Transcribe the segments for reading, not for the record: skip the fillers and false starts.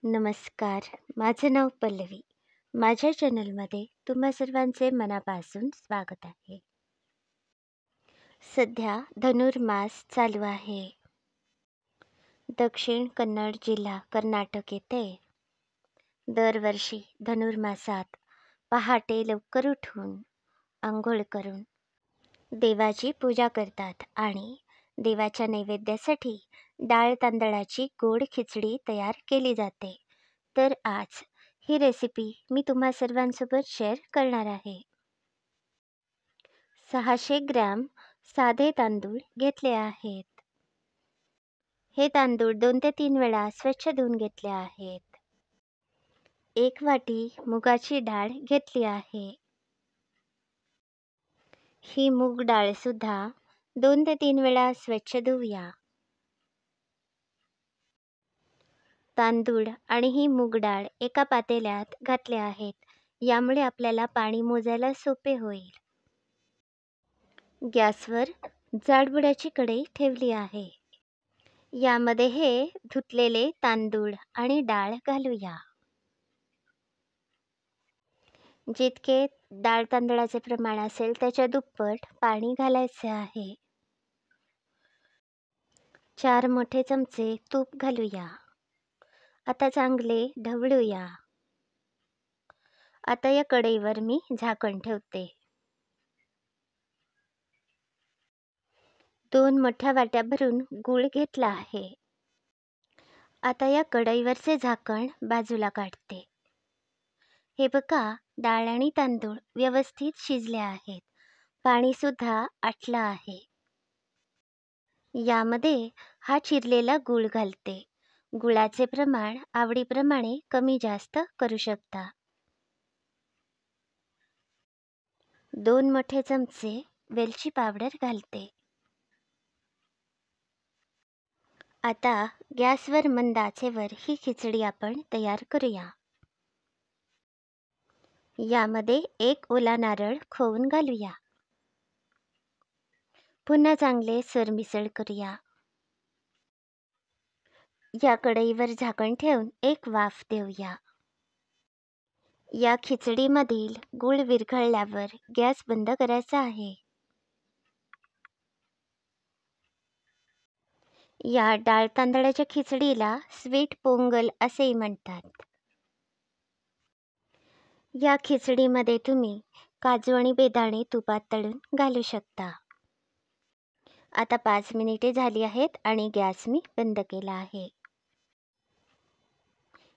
नमस्कार. माझं नाव पल्लवी. माझ्या चॅनलमध्ये तुम्हा सर्वांचे मनापासून स्वागत आहे. सध्या धनुर्मास चालू आहे. दक्षिण कन्नड जिल्हा कर्नाटक येथे दरवर्षी धनुर्मासात पहाटे लवकर उठून आंघोळ करून देवाची पूजा करतात आणि देवाच्या नैवेद्यासाठी डाळ तांदळाची गोड खिचडी तयार केली जाते. तर आज ही रेसिपी मी तुम्हा सर्वांसोबत शेअर करणार आहे. 600 ग्रॅम साधे तांदूळ घेतले आहेत. हे तांदूळ 2 ते 3 वेळा स्वच्छ धुवून घेतले आहेत. 1 वाटी मुगाची डाळ घेतली आहे. ही मूग डाळ सुद्धा 2 ते 3 वेळा स्वच्छ धुवूया. तांदूळ आणि ही मूग डाळ एका पातेल्यात घातले आहेत. यामुळे आपल्याला पाणी मोजायला सोपे होईल. गॅसवर जाडबुडाची कढई ठेवली आहे. यामध्ये हे धुतलेले तांदूळ आणि डाळ घालूया. जितके डाळ तांदळाचे प्रमाण असेल त्याच्या दुप्पट पाणी घालायचे आहे. 4 मोठे चमचे तूप घालूया. आता चांगले ढवळूया. आता या कढईवर मी झाकण ठेवते. 2 मोठ्या वाट्या भरून गूळ घेतला आहे. आता या कढईवरचे झाकण बाजूला काढते. हे बघा, डाळ आणि तांदूळ व्यवस्थित शिजले आहेत. पाणी सुद्धा आटलं आहे. यामध्ये हा चिरलेला गूळ घालते. गुळाचे प्रमाण आवडीप्रमाणे कमी जास्त करू शकता. 2 मोठे चमचे वेलची पावडर घालते. आता गॅसवर मंद आचेवर ही खिचडी आपण तयार करूया. यामध्ये 1 ओला नारळ खोवून घालूया. पुन्हा चांगले सरमिसळ करूया. या कढईवर झाकण ठेवून 1 वाफ देऊया. या खिचडीमधील गूळ विरघळल्यावर गॅस बंद करायचा आहे. या डाळ तांदळाच्या खिचडीला स्वीट पोंगल असेही म्हणतात. या खिचडीमध्ये तुम्ही काजू आणि बेदाणे तुपात तळून घालू शकता. आता 5 मिनिटे झाली आहेत आणि गॅस मी बंद केला आहे.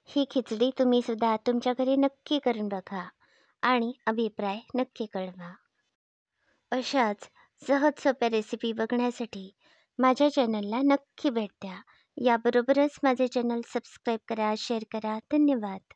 ही खिचडी तुम्ही सुद्धा तुमच्या घरी नक्की करून बघा आणि अभिप्राय नक्की कळवा. अशाच सहज सोप्या रेसिपी बघण्यासाठी माझ्या चॅनलला नक्की भेट द्या. याबरोबरच माझे चॅनल सबस्क्राईब करा, शेअर करा. धन्यवाद.